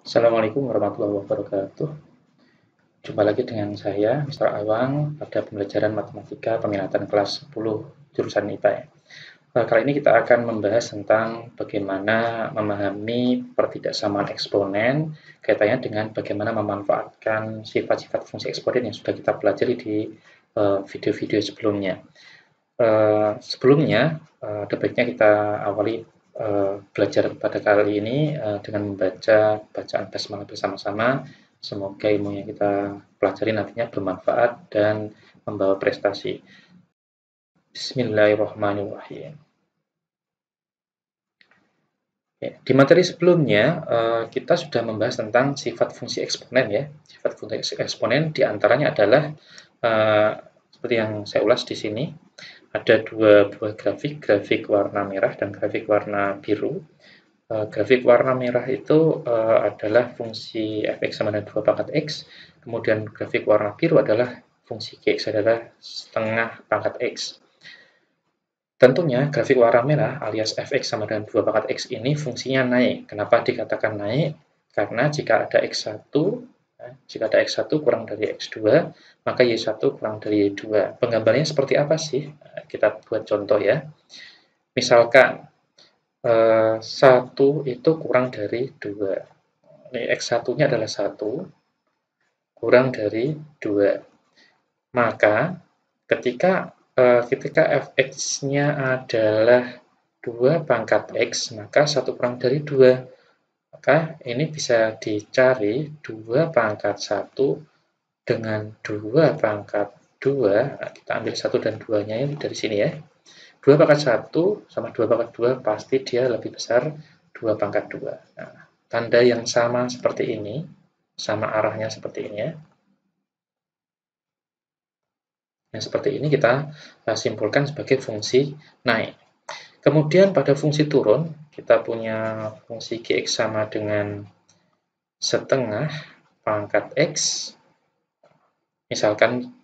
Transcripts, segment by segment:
Assalamualaikum warahmatullahi wabarakatuh. Jumpa lagi dengan saya, Mr. Awang, pada pembelajaran Matematika Peminatan kelas 10 jurusan IPA. Kali ini kita akan membahas tentang bagaimana memahami pertidaksamaan eksponen, kaitannya dengan bagaimana memanfaatkan sifat-sifat fungsi eksponen yang sudah kita pelajari di video-video sebelumnya. Sebelumnya, ada baiknya kita awali belajar pada kali ini dengan membaca bacaan basmalah bersama-sama. Semoga ilmu yang kita pelajari nantinya bermanfaat dan membawa prestasi. Bismillahirrahmanirrahim. Di materi sebelumnya, kita sudah membahas tentang sifat fungsi eksponen ya. Sifat fungsi eksponen diantaranya adalah seperti yang saya ulas di sini. Ada dua buah grafik warna merah dan grafik warna biru. Grafik warna merah itu adalah fungsi fx sama dengan 2 pangkat x, kemudian grafik warna biru adalah fungsi gx adalah setengah pangkat x. Tentunya grafik warna merah alias fx sama dengan 2 pangkat x ini fungsinya naik. Kenapa dikatakan naik? Karena jika ada x1 kurang dari x2, maka y1 kurang dari y2. Penggambarannya seperti apa sih? Kita buat contoh ya. Misalkan 1 itu kurang dari 2. Ini x1-nya adalah 1, kurang dari 2. Maka ketika fx-nya adalah 2 pangkat x, maka 1 kurang dari 2. Maka ini bisa dicari 2 pangkat 1 dengan 2 pangkat 2. Nah, kita ambil 1 dan 2-nya ini dari sini ya. 2 pangkat 1 sama 2 pangkat 2 pasti dia lebih besar 2 pangkat 2. Nah, tanda yang sama seperti ini, sama arahnya seperti ini ya. Yang seperti ini kita simpulkan sebagai fungsi naik. Kemudian pada fungsi turun, kita punya fungsi gx sama dengan setengah pangkat x. Misalkan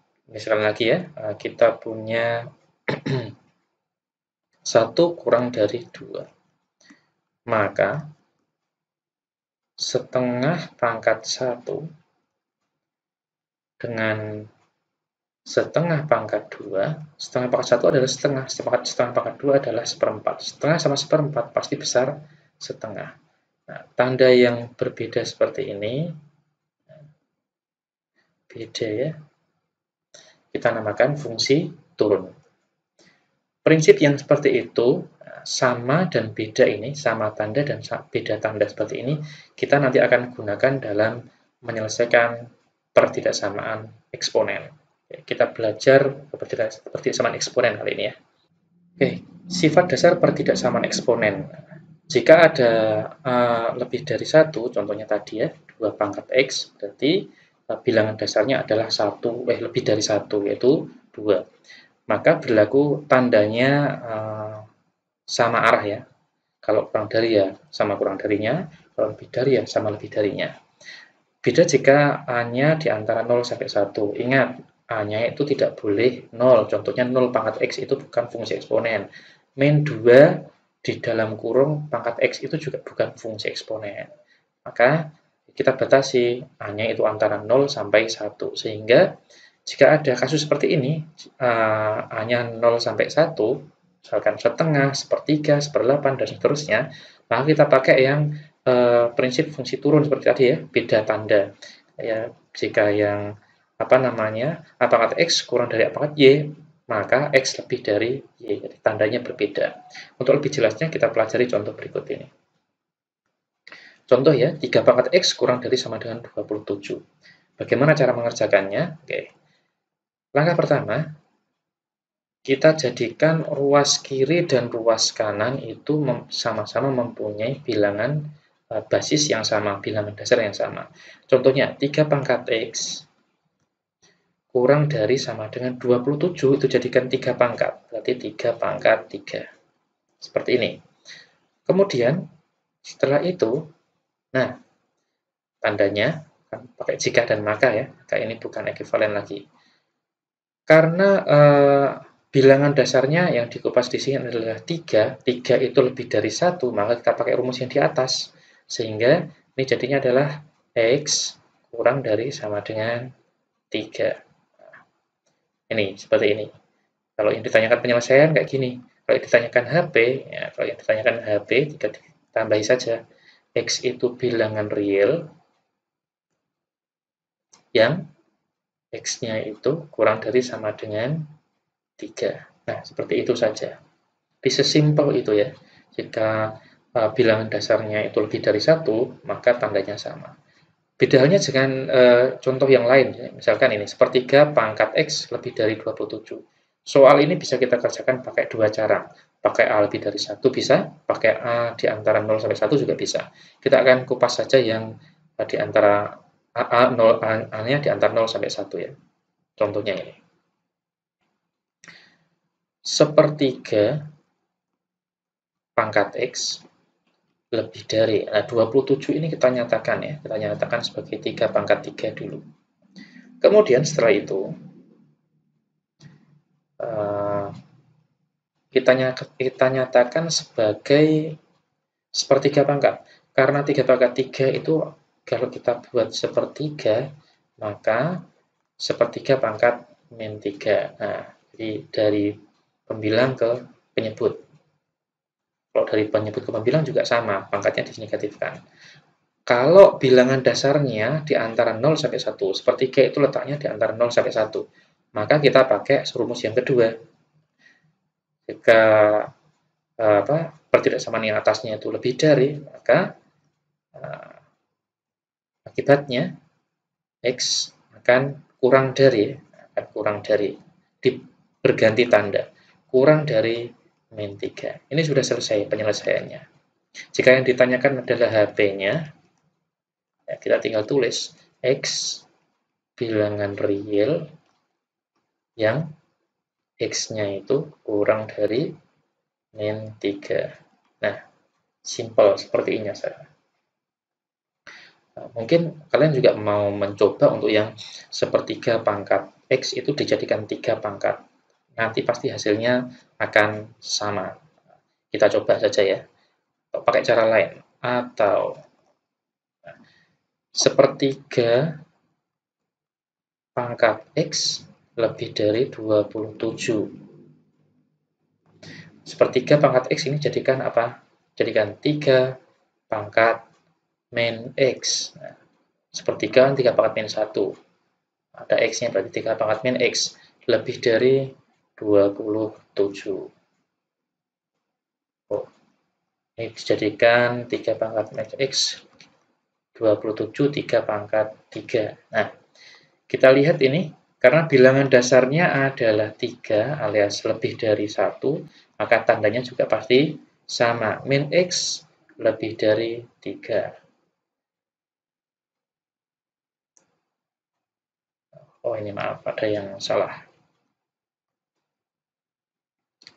lagi ya, kita punya 1 kurang dari 2. Maka setengah pangkat 1 dengan setengah pangkat 2, setengah pangkat 1 adalah setengah pangkat 2 adalah seperempat. Setengah sama seperempat pasti besar setengah. Nah, tanda yang berbeda seperti ini, beda ya, kita namakan fungsi turun. Prinsip yang seperti itu, sama dan beda ini, sama tanda dan beda tanda seperti ini, kita nanti akan gunakan dalam menyelesaikan pertidaksamaan eksponen. Kita belajar pertidaksamaan eksponen kali ini ya. Oke, sifat dasar pertidaksamaan eksponen. Jika ada lebih dari 1, contohnya tadi ya, 2 pangkat x, berarti bilangan dasarnya adalah lebih dari 1, yaitu 2. Maka berlaku tandanya sama arah ya. Kalau kurang dari ya sama kurang darinya, kalau lebih dari ya sama lebih darinya. Beda jika A-nya di antara 0 sampai 1. Ingat, A-nya itu tidak boleh 0. Contohnya 0 pangkat X itu bukan fungsi eksponen. Min 2 di dalam kurung pangkat X itu juga bukan fungsi eksponen. Maka kita batasi A-nya itu antara 0 sampai 1. Sehingga jika ada kasus seperti ini, A-nya 0 sampai 1, misalkan setengah, sepertiga, seperdelapan, dan seterusnya, maka kita pakai yang prinsip fungsi turun seperti tadi ya, beda tanda. Ya, jika yang A pangkat X kurang dari A pangkat Y, maka X lebih dari Y, jadi tandanya berbeda. Untuk lebih jelasnya kita pelajari contoh berikut ini. Contoh ya, 3 pangkat X kurang dari sama dengan 27. Bagaimana cara mengerjakannya? Oke. Langkah pertama, kita jadikan ruas kiri dan ruas kanan itu sama-sama mempunyai bilangan basis yang sama, bilangan dasar yang sama. Contohnya, 3 pangkat X kurang dari sama dengan 27, itu jadikan 3 pangkat, berarti 3 pangkat 3. Seperti ini. Kemudian, setelah itu, nah, tandanya, pakai jika dan maka ya, kayak ini bukan ekuivalen lagi. Karena bilangan dasarnya yang dikupas di sini adalah 3 itu lebih dari 1, maka kita pakai rumus yang di atas. Sehingga Ini jadinya adalah X kurang dari sama dengan 3. Ini, seperti ini. Kalau yang ditanyakan penyelesaian kayak gini. Kalau yang ditanyakan HP, ya, kalau yang ditanyakan HP, jika ditambahi saja. X itu bilangan real yang X-nya itu kurang dari sama dengan 3. Nah, seperti itu saja. Sesimpel itu ya. Jika bilangan dasarnya itu lebih dari 1, maka tandanya sama. Beda halnya dengan contoh yang lain. Ya. Misalkan ini, sepertiga pangkat X lebih dari 27. Soal ini bisa kita kerjakan pakai dua cara. Pakai A lebih dari 1 bisa, pakai A di antara 0 sampai 1 juga bisa. Kita akan kupas saja yang di antara A-nya di antara 0 sampai 1 ya. Contohnya ini. Sepertiga pangkat X lebih dari, nah 27 ini kita nyatakan sebagai 3 pangkat 3 dulu. Kemudian setelah itu, kita nyatakan sebagai sepertiga pangkat. Karena 3 pangkat 3 itu, kalau kita buat sepertiga, maka sepertiga pangkat min 3. Nah, jadi dari pembilang ke penyebut. Kalau dari penyebut ke pembilang juga sama, pangkatnya dinegatifkan. Kalau bilangan dasarnya di antara 0 sampai 1, sepertiga itu letaknya di antara 0 sampai 1, maka kita pakai rumus yang kedua. Jika pertidaksamaan yang atasnya itu lebih dari, maka akibatnya X akan kurang dari, berganti tanda, kurang dari min 3. Ini sudah selesai penyelesaiannya. Jika yang ditanyakan adalah HP-nya, ya kita tinggal tulis X bilangan real yang X-nya itu kurang dari min 3. Nah, simple seperti ini saja. Nah, mungkin kalian juga mau mencoba untuk yang sepertiga pangkat X itu dijadikan 3 pangkat. Nanti pasti hasilnya akan sama. Kita coba saja ya. Pakai cara lain. Atau sepertiga pangkat X lebih dari 27. Sepertiga pangkat X ini jadikan apa? Jadikan 3 pangkat min X. Nah, sepertiga 3 pangkat min 1. Ada X-nya berarti 3 pangkat min X. Lebih dari 27. Oh, ini dijadikan 3 pangkat min X. 27, 3 pangkat 3. Nah, kita lihat ini. Karena bilangan dasarnya adalah 3 alias lebih dari 1, maka tandanya juga pasti sama. Min X lebih dari 3. Oh, ini maaf, ada yang salah.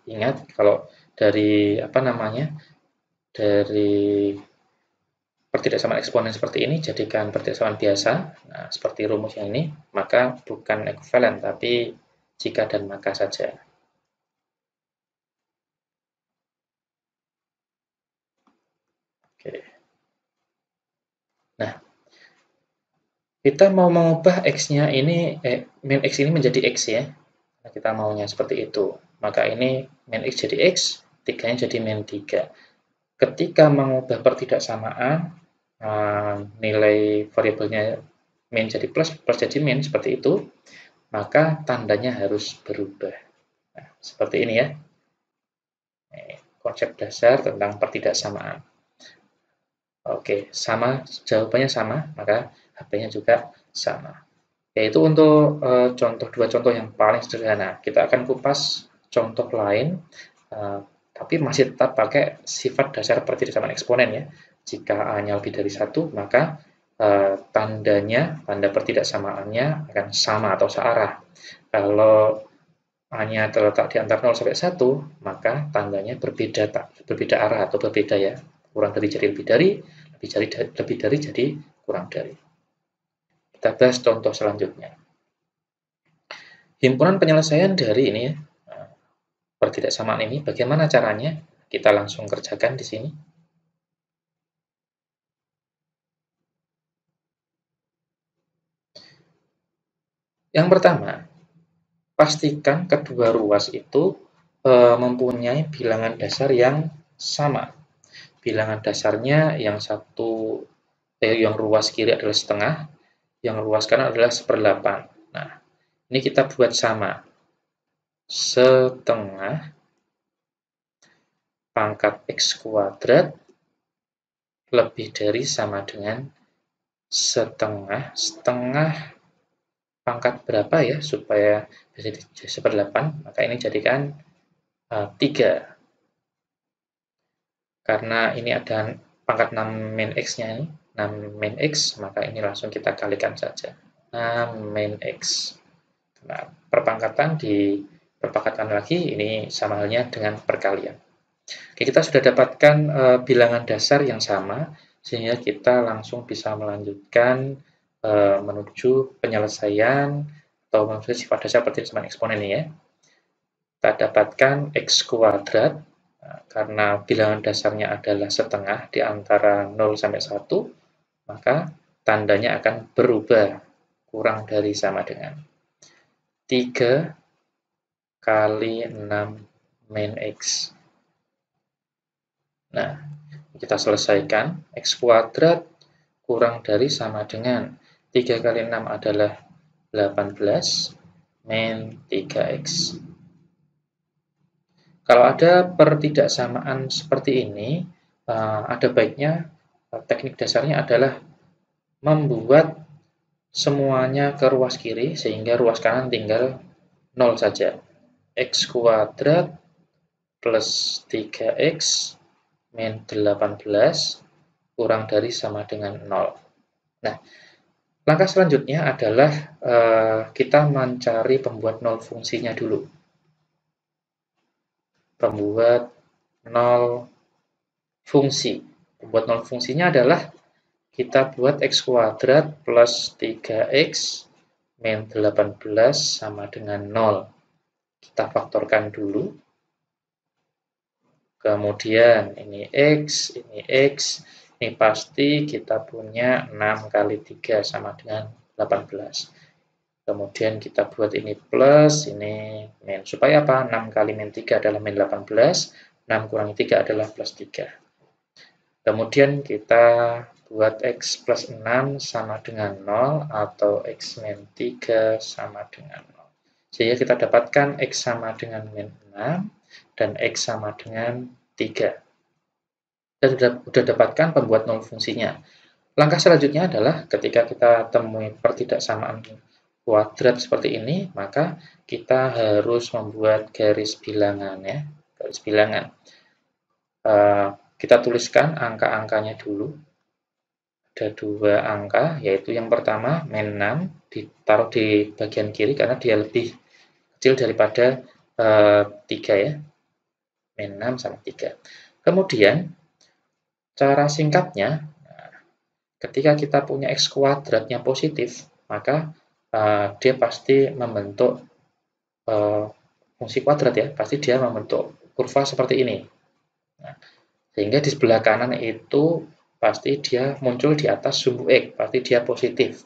Ingat, kalau dari dari pertidaksamaan eksponen seperti ini, jadikan pertidaksamaan biasa. Nah, seperti rumus yang ini, maka bukan ekuivalen, tapi jika dan maka saja. Oke. Nah, kita mau mengubah X-nya ini, min X ini menjadi X ya. Nah, kita maunya seperti itu. Maka ini min X jadi X, 3-nya jadi min 3. Ketika mengubah pertidaksamaan, nilai variabelnya min jadi plus, plus jadi min, seperti itu, maka tandanya harus berubah. Nah, seperti ini ya. Konsep dasar tentang pertidaksamaan. Oke, sama, jawabannya sama, maka HP-nya juga sama. Yaitu untuk dua contoh yang paling sederhana. Kita akan kupas contoh lain, tapi masih tetap pakai sifat dasar pertidaksamaan eksponen ya. Jika A-nya lebih dari 1, maka tanda pertidaksamaannya akan sama atau searah. Kalau A-nya terletak di antara 0 sampai 1, maka tandanya berbeda arah atau berbeda ya. Kurang dari jadi lebih dari, lebih dari jadi kurang dari. Kita bahas contoh selanjutnya. Himpunan penyelesaian dari ini ya, pertidaksamaan ini, bagaimana caranya? Kita langsung kerjakan di sini. Yang pertama, pastikan kedua ruas itu mempunyai bilangan dasar yang sama. Bilangan dasarnya yang yang ruas kiri adalah setengah, yang ruas kanan adalah 1/8. Nah, ini kita buat sama. Setengah pangkat X kuadrat lebih dari sama dengan setengah. Setengah pangkat berapa ya supaya bisa jadi 1/8? Maka ini jadikan 3. Karena ini ada pangkat 6 min X-nya ini, 6 min X, maka ini langsung kita kalikan saja. 6 min X. Nah, diperpangkatkan lagi, ini sama halnya dengan perkalian. Oke, kita sudah dapatkan bilangan dasar yang sama, sehingga kita langsung bisa melanjutkan menuju penyelesaian atau menuju sifat dasar perhitungan eksponen ini ya. Kita dapatkan X kuadrat, karena bilangan dasarnya adalah setengah di antara 0 sampai 1, maka tandanya akan berubah, kurang dari sama dengan 3 kali 6 min X. Nah, kita selesaikan. X kuadrat kurang dari sama dengan 3 kali 6 adalah 18 min 3X. Kalau ada pertidaksamaan seperti ini, ada baiknya teknik dasarnya adalah membuat semuanya ke ruas kiri, sehingga ruas kanan tinggal 0 saja. X kuadrat plus 3X min 18 kurang dari sama dengan 0. Nah, langkah selanjutnya adalah kita mencari pembuat 0 fungsinya dulu. Pembuat 0 fungsi. Pembuat 0 fungsinya adalah kita buat X kuadrat plus 3X min 18 sama dengan 0. Kita faktorkan dulu. Kemudian ini X, ini pasti kita punya 6 kali 3 sama dengan 18. Kemudian kita buat ini plus, ini min. Supaya apa? 6 kali min 3 adalah min 18, 6 kurangi 3 adalah plus 3. Kemudian kita buat X plus 6 sama dengan 0 atau X min 3 sama dengan 0. Sehingga kita dapatkan X sama dengan min 6 dan X sama dengan 3. Kita sudah dapatkan pembuat 0 fungsinya. Langkah selanjutnya adalah ketika kita temui pertidaksamaan kuadrat seperti ini, maka kita harus membuat garis bilangan ya, garis bilangan. Kita tuliskan angka-angkanya dulu. Ada 2 angka, yaitu yang pertama min 6 ditaruh di bagian kiri karena dia lebih kecil daripada 3 ya. Min 6 sama 3. Kemudian cara singkatnya, ketika kita punya X kuadratnya positif, maka dia pasti membentuk fungsi kuadrat ya, pasti dia membentuk kurva seperti ini. Nah, sehingga di sebelah kanan itu pasti dia muncul di atas sumbu X, pasti dia positif.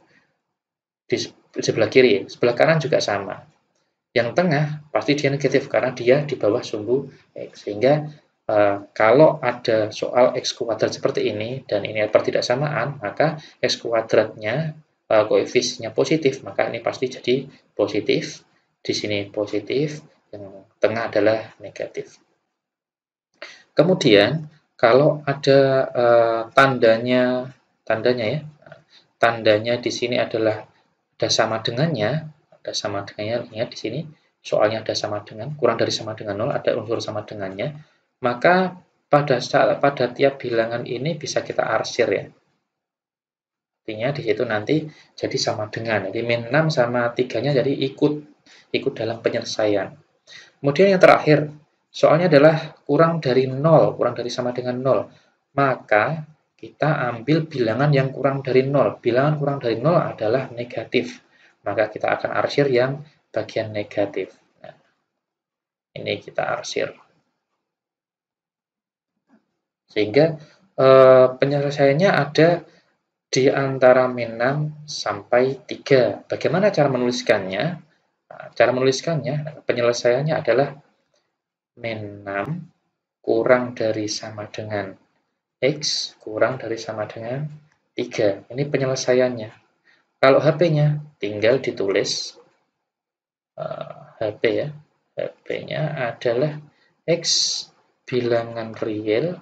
Di sebelah kiri, sebelah kanan juga sama. Yang tengah pasti dia negatif karena dia di bawah sumbu X. Sehingga kalau ada soal X kuadrat seperti ini dan ini pertidaksamaan, maka X kuadratnya koefisiennya positif, maka ini pasti jadi positif. Di sini positif, yang tengah adalah negatif. Kemudian kalau ada tandanya ya, tandanya di sini adalah ada sama dengannya, lihat di sini soalnya ada sama dengan, kurang dari sama dengan 0, ada unsur sama dengannya, maka pada tiap bilangan ini bisa kita arsir ya. Artinya di situ nanti jadi sama dengan. Jadi min 6 sama 3-nya jadi ikut dalam penyelesaian. Kemudian yang terakhir, soalnya adalah kurang dari 0, kurang dari sama dengan 0. Maka kita ambil bilangan yang kurang dari 0. Bilangan kurang dari 0 adalah negatif. Maka kita akan arsir yang bagian negatif. Nah, ini kita arsir. Sehingga penyelesaiannya ada di antara min 6 sampai 3. Bagaimana cara menuliskannya? Nah, cara menuliskannya, penyelesaiannya adalah min 6 kurang dari sama dengan X kurang dari sama dengan 3. Ini penyelesaiannya. Kalau HP-nya, tinggal ditulis HP ya. HP-nya adalah X bilangan real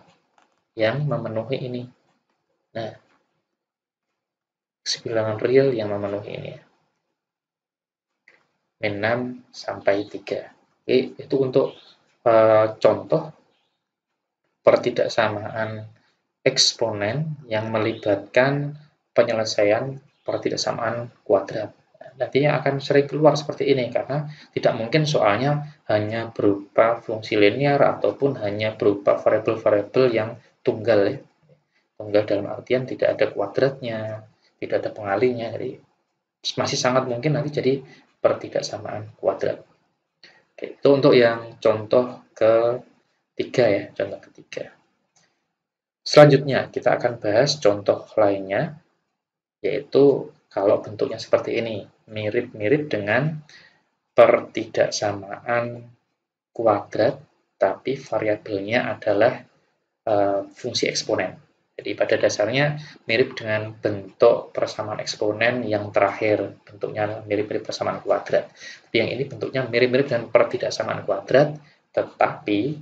yang memenuhi ini. Nah, X bilangan real yang memenuhi ini. Min 6 sampai 3. Oke, itu untuk contoh pertidaksamaan eksponen yang melibatkan penyelesaian pertidaksamaan kuadrat. Nantinya akan sering keluar seperti ini karena tidak mungkin soalnya hanya berupa fungsi linear ataupun hanya berupa variabel-variabel yang tunggal ya. Tunggal dalam artian tidak ada kuadratnya, tidak ada pengalinya, jadi masih sangat mungkin nanti jadi pertidaksamaan kuadrat. Oke, itu untuk yang contoh ketiga ya, contoh ketiga. Selanjutnya, kita akan bahas contoh lainnya, yaitu kalau bentuknya seperti ini, mirip-mirip dengan pertidaksamaan kuadrat, tapi variabelnya adalah fungsi eksponen. Jadi pada dasarnya mirip dengan bentuk persamaan eksponen yang terakhir, bentuknya mirip-mirip persamaan kuadrat. Tapi yang ini bentuknya mirip-mirip dengan pertidaksamaan kuadrat, tetapi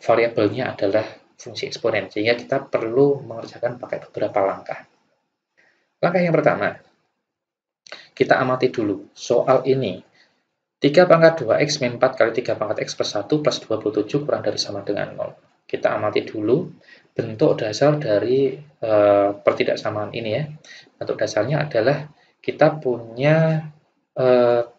variabelnya adalah fungsi eksponen, sehingga kita perlu mengerjakan pakai beberapa langkah. Langkah yang pertama, kita amati dulu soal ini. 3 pangkat 2x min 4 kali 3 pangkat x plus 1 plus 27 kurang dari sama dengan 0. Kita amati dulu bentuk dasar dari pertidaksamaan ini ya. Bentuk dasarnya adalah kita punya 3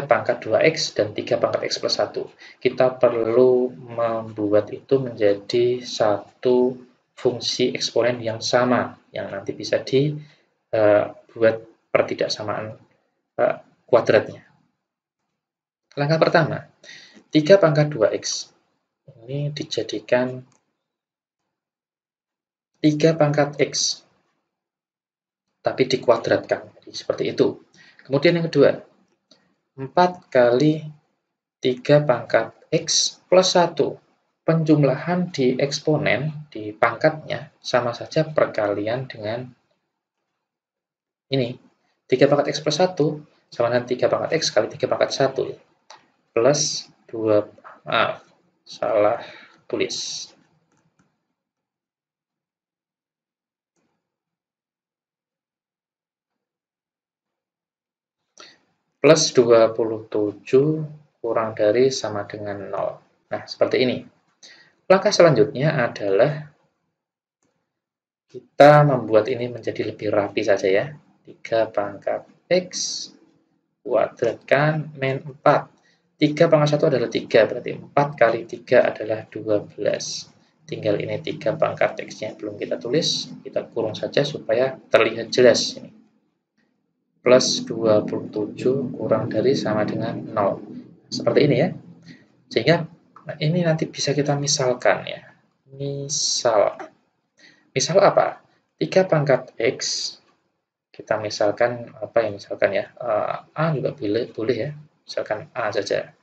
pangkat 2x dan 3 pangkat x plus 1. Kita perlu membuat itu menjadi satu fungsi eksponen yang sama, yang nanti bisa dibuat pertidaksamaan kuadratnya. Langkah pertama, 3 pangkat 2x. Ini dijadikan 3 pangkat x, tapi dikuadratkan. Jadi, seperti itu. Kemudian yang kedua, 4 kali 3 pangkat x plus 1. Penjumlahan di eksponen, di pangkatnya, sama saja perkalian dengan ini. 3 pangkat x plus 1 sama dengan 3 pangkat x kali 3 pangkat 1. Plus 2, maaf, salah tulis. Plus 27 kurang dari sama dengan 0. Nah, seperti ini. Langkah selanjutnya adalah kita membuat ini menjadi lebih rapi saja ya. 3 pangkat x kuadratkan min 4. 3 pangkat 1 adalah 3, berarti 4 kali 3 adalah 12. Tinggal ini 3 pangkat x-nya belum kita tulis, kita kurung saja supaya terlihat jelas. Ini. Plus 27 kurang dari sama dengan 0. Seperti ini ya. Sehingga ini nanti bisa kita misalkan ya. Misal apa? 3 pangkat x, kita misalkan apa ya, misalkan ya, A juga boleh ya, misalkan A saja.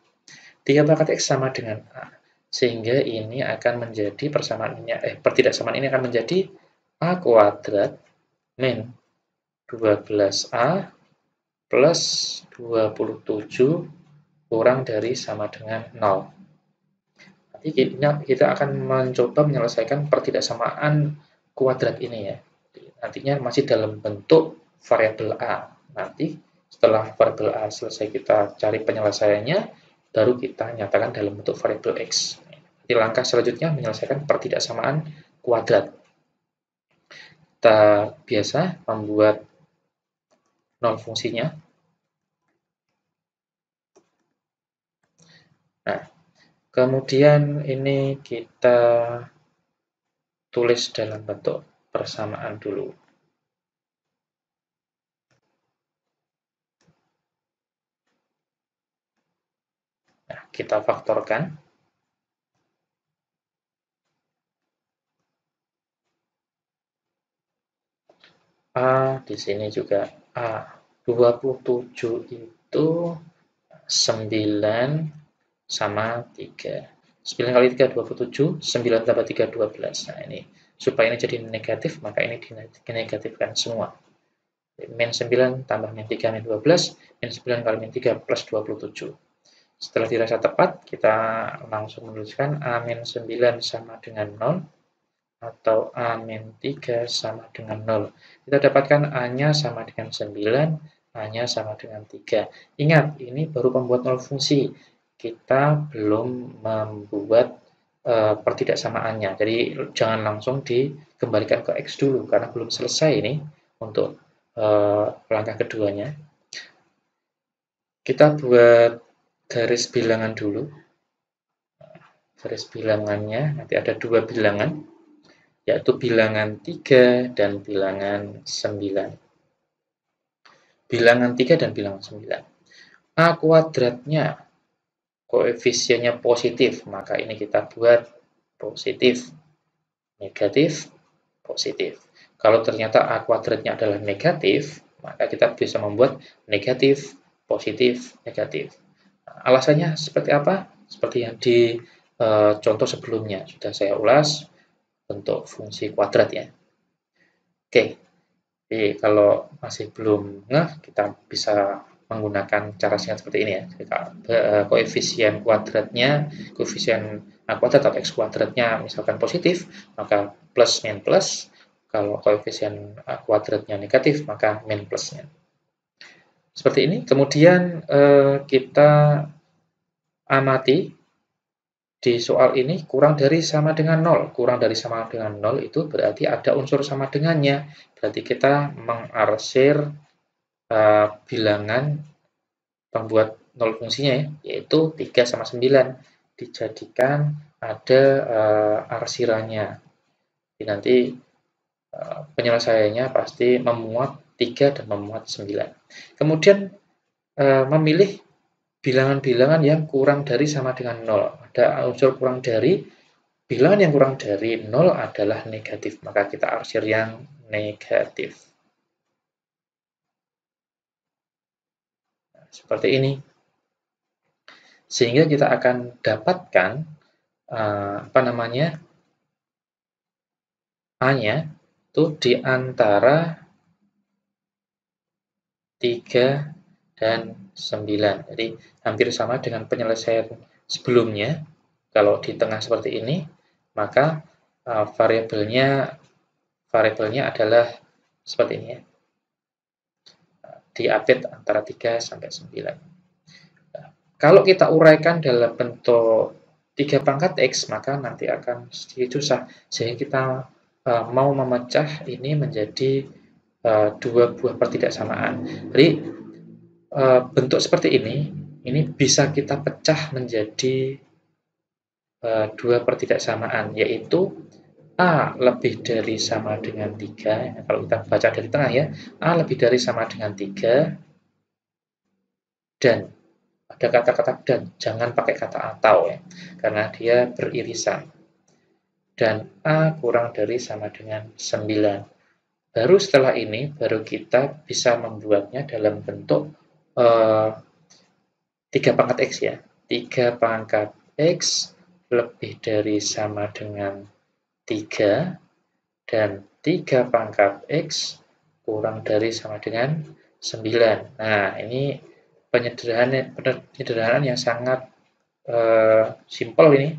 3 pangkat x sama dengan A, sehingga ini akan menjadi persamaannya, pertidaksamaan ini akan menjadi A kuadrat min 12A plus 27 kurang dari sama dengan 0. Nanti kita akan mencoba menyelesaikan pertidaksamaan kuadrat ini ya. Nantinya masih dalam bentuk variabel A. Nanti setelah variabel A selesai kita cari penyelesaiannya, baru kita nyatakan dalam bentuk variabel X. Jadi langkah selanjutnya menyelesaikan pertidaksamaan kuadrat. Kita biasa membuat nol fungsinya. Nah, kemudian ini kita tulis dalam bentuk persamaan dulu. Nah, kita faktorkan. A, di sini juga A. 27 itu 9 sama 3. 9 kali 3, 27. 9 tambah 3, 12. Nah, ini. Supaya ini jadi negatif, maka ini dinegatifkan semua. Min 9 tambah min 3, min 12. Min 9 kali min 3 plus 27. Setelah dirasa tepat, kita langsung menuliskan A min 9 sama dengan 0. Atau A-3 sama dengan 0. Kita dapatkan A-nya sama dengan 9, A-nya sama dengan 3. Ingat, ini baru pembuat 0 fungsi. Kita belum membuat pertidaksamaannya. Jadi jangan langsung dikembalikan ke X dulu, karena belum selesai ini untuk langkah keduanya. Kita buat garis bilangan dulu. Garis bilangannya, nanti ada dua bilangan, yaitu bilangan 3 dan bilangan 9. Bilangan 3 dan bilangan 9. A kuadratnya, koefisiennya positif, maka ini kita buat positif, negatif, positif. Kalau ternyata A kuadratnya adalah negatif, maka kita bisa membuat negatif, positif, negatif. Alasannya seperti apa? Seperti yang di contoh sebelumnya, sudah saya ulas bentuk fungsi kuadrat ya. Oke, jadi kalau masih belum ngeh, kita bisa menggunakan cara singkat seperti ini ya. Koefisien kuadratnya, koefisien A kuadrat atau X kuadratnya misalkan positif, maka plus min plus. Kalau koefisien A kuadratnya negatif, maka min plusnya. Seperti ini. Kemudian kita amati di soal ini kurang dari sama dengan 0. Kurang dari sama dengan 0 itu berarti ada unsur sama dengannya. Berarti kita mengarsir bilangan pembuat 0 fungsinya ya, yaitu 3 sama 9. Dijadikan ada arsirannya. Jadi nanti penyelesaiannya pasti memuat 3 dan memuat 9. Kemudian memilih bilangan-bilangan yang kurang dari sama dengan 0. Ada unsur kurang dari, bilangan yang kurang dari 0 adalah negatif, maka kita arsir yang negatif. Nah, seperti ini. Sehingga kita akan dapatkan A-nya itu di antara 3 dan 9. Jadi hampir sama dengan penyelesaian sebelumnya. Kalau di tengah seperti ini, maka variabelnya adalah seperti ini ya. Diupdate antara 3 sampai 9. Nah, kalau kita uraikan dalam bentuk 3 pangkat X, maka nanti akan sedikit susah. Sehingga kita mau memecah ini menjadi dua buah pertidaksamaan. Jadi bentuk seperti ini bisa kita pecah menjadi dua pertidaksamaan, yaitu A lebih dari sama dengan 3. Kalau kita baca dari tengah ya, A lebih dari sama dengan 3, dan ada kata-kata dan, jangan pakai kata atau ya, karena dia beririsan. Dan A kurang dari sama dengan 9. Baru setelah ini, baru kita bisa membuatnya dalam bentuk 3 pangkat X ya. 3 pangkat X lebih dari sama dengan 3, dan 3 pangkat X kurang dari sama dengan 9. Nah, ini penyederhanaan yang sangat simpel ini.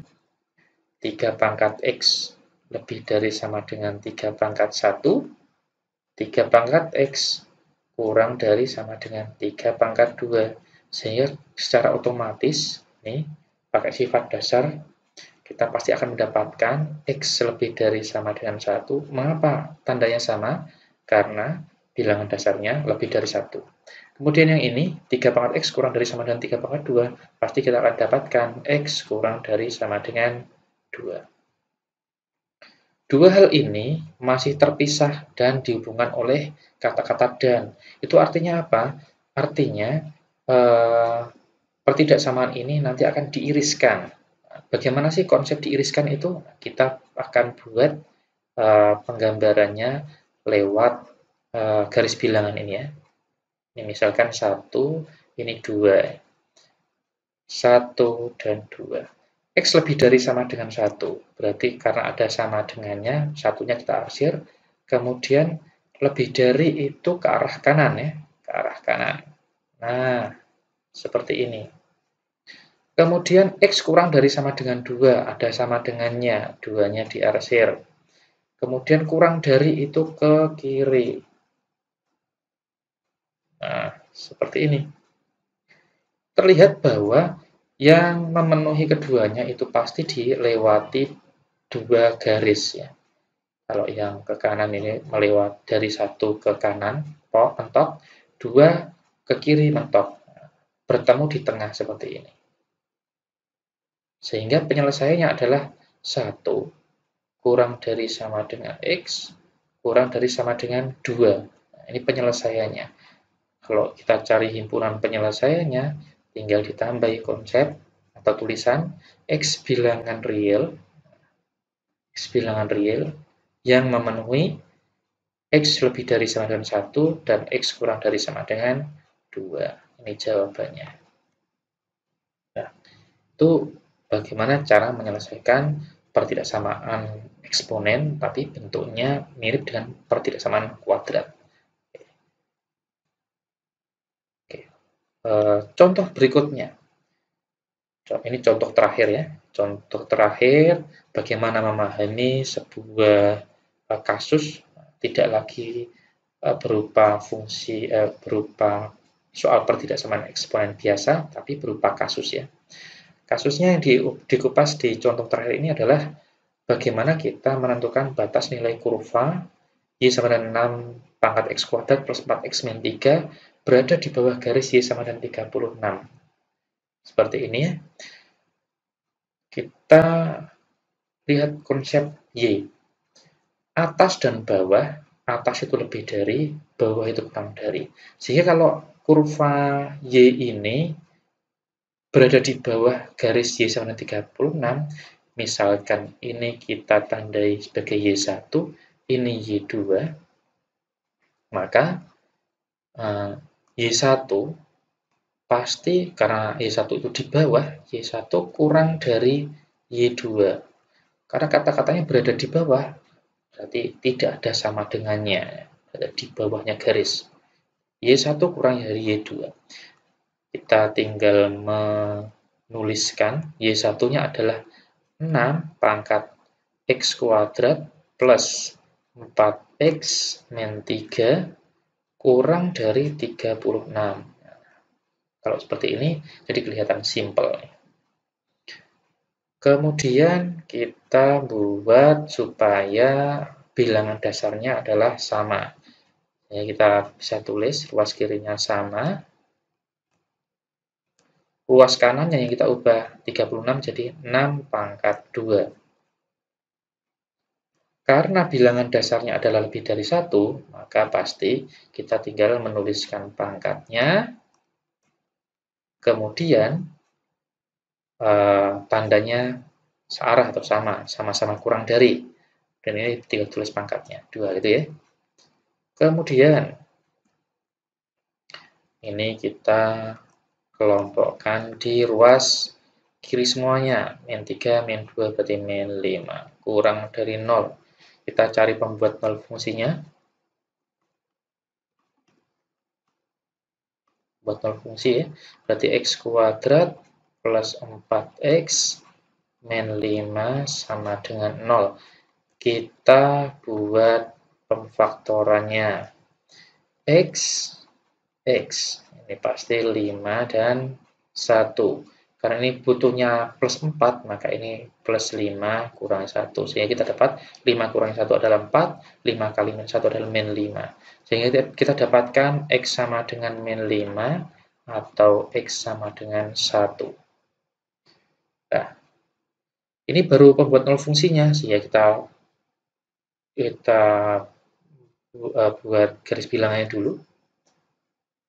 3 pangkat X lebih dari sama dengan 3 pangkat 1. 3 pangkat X kurang dari sama dengan 3 pangkat 2. Sehingga secara otomatis, nih, pakai sifat dasar, kita pasti akan mendapatkan X lebih dari sama dengan 1. Mengapa tandanya sama? Karena bilangan dasarnya lebih dari 1. Kemudian yang ini, 3 pangkat X kurang dari sama dengan 3 pangkat 2, pasti kita akan dapatkan X kurang dari sama dengan 2. Dua hal ini masih terpisah dan dihubungkan oleh kata-kata dan. Itu artinya apa? Artinya, pertidaksamaan ini nanti akan diiriskan. Bagaimana sih konsep diiriskan itu? Kita akan buat penggambarannya lewat garis bilangan ini ya. Ini misalkan 1, ini 2. 1 dan 2. X lebih dari sama dengan 1. Berarti karena ada sama dengannya, satunya kita arsir. Kemudian lebih dari itu ke arah kanan ya, ke arah kanan. Nah, seperti ini. Kemudian X kurang dari sama dengan 2, ada sama dengannya, 2-nya diarsir. Kemudian kurang dari itu ke kiri. Nah, seperti ini. Terlihat bahwa yang memenuhi keduanya itu pasti dilewati 2 garis ya. Kalau yang ke kanan ini melewati dari 1 ke kanan, mentok, 2 ke kiri mentok. Bertemu di tengah seperti ini. Sehingga penyelesaiannya adalah 1 kurang dari sama dengan X, kurang dari sama dengan 2. Nah, ini penyelesaiannya. Kalau kita cari himpunan penyelesaiannya, tinggal ditambahi konsep atau tulisan X bilangan real yang memenuhi X lebih dari sama dengan 1 dan X kurang dari sama dengan 2. Ini jawabannya. Nah, itu bagaimana cara menyelesaikan pertidaksamaan eksponen, tapi bentuknya mirip dengan pertidaksamaan kuadrat. Oke. Contoh berikutnya. Ini contoh terakhir ya. Contoh terakhir, bagaimana memahami sebuah kasus tidak lagi berupa fungsi, berupa soal pertidaksamaan eksponen biasa, tapi berupa kasus ya. Kasusnya yang dikupas di contoh terakhir ini adalah bagaimana kita menentukan batas nilai kurva Y sama dengan 6 pangkat X kuadrat plus 4X min 3 berada di bawah garis Y sama dengan 36. Seperti ini ya. Kita lihat konsep Y. Atas dan bawah, atas itu lebih dari, bawah itu kurang dari. Sehingga kalau kurva Y ini berada di bawah garis Y sama dengan 36, misalkan ini kita tandai sebagai Y1, ini Y2, maka Y1 pasti karena Y1 itu di bawah, Y1 kurang dari Y2. Karena kata-katanya berada di bawah, berarti tidak ada sama dengannya, berada di bawahnya garis. Y1 kurang dari Y2. Kita tinggal menuliskan Y1-nya adalah 6 pangkat X kuadrat plus 4X min 3 kurang dari 36. Kalau seperti ini, jadi kelihatan simpel. Kemudian kita buat supaya bilangan dasarnya adalah sama. Ya, kita bisa tulis ruas kirinya sama. Ruas kanannya yang kita ubah 36 jadi 6 pangkat 2. Karena bilangan dasarnya adalah lebih dari 1, maka pasti kita tinggal menuliskan pangkatnya, kemudian tandanya searah atau sama-sama kurang dari. Dan ini tinggal tulis pangkatnya, 2 gitu ya. Kemudian, ini kita kelompokkan di ruas kiri semuanya, min 3, min 2 berarti min 5, kurang dari 0. Kita cari pembuat 0 fungsinya. Buat 0 fungsi ya, berarti X kuadrat plus 4X min 5 sama dengan 0. Kita buat pemfaktorannya. X ini pasti 5 dan 1. Karena ini butuhnya plus 4, maka ini plus 5 kurang 1. Sehingga kita dapat 5 kurang 1 adalah 4, 5 kali min 1 adalah min 5. Sehingga kita dapatkan X sama dengan min 5 atau X sama dengan 1. Nah, ini baru pembuat 0 fungsinya, sehingga kita buat garis bilangannya dulu.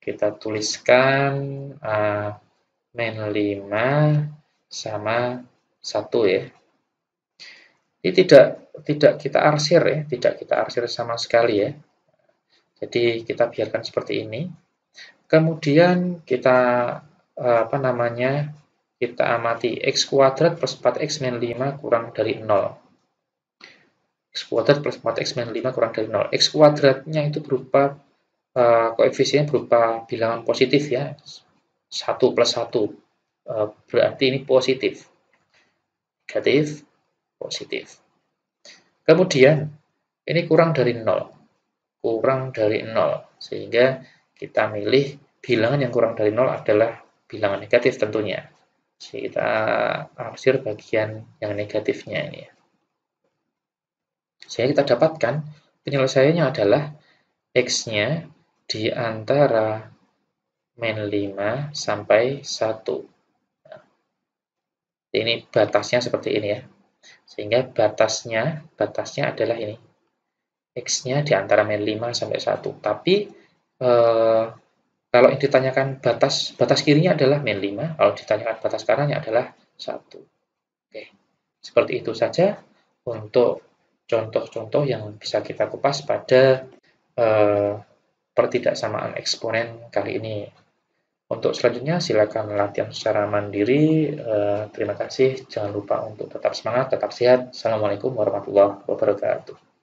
Kita tuliskan min 5 sama 1 ya. Ini tidak kita arsir ya, tidak kita arsir sama sekali ya. Jadi kita biarkan seperti ini. Kemudian kita kita amati x kuadrat plus 4x min 5 kurang dari 0. X kuadrat plus 4x min 5 kurang dari 0. X kuadratnya itu berupa koefisien berupa bilangan positif ya. 1 plus 1. Berarti ini positif. Negatif, positif. Kemudian ini kurang dari 0. Kurang dari 0. Sehingga kita milih bilangan yang kurang dari 0 adalah bilangan negatif tentunya. Jadi kita arsir bagian yang negatifnya ini. Sehingga kita dapatkan penyelesaiannya adalah X-nya di antara min 5 sampai 1. Nah, ini batasnya seperti ini ya. Sehingga batasnya adalah ini. X-nya di antara min 5 sampai 1. Tapi kalau yang ditanyakan batas kirinya adalah min 5, kalau ditanyakan batas kanannya adalah 1. Oke, seperti itu saja untuk contoh-contoh yang bisa kita kupas pada pertidaksamaan eksponen kali ini. Untuk selanjutnya silakan latihan secara mandiri. Terima kasih. Jangan lupa untuk tetap semangat, tetap sehat. Assalamualaikum warahmatullahi wabarakatuh.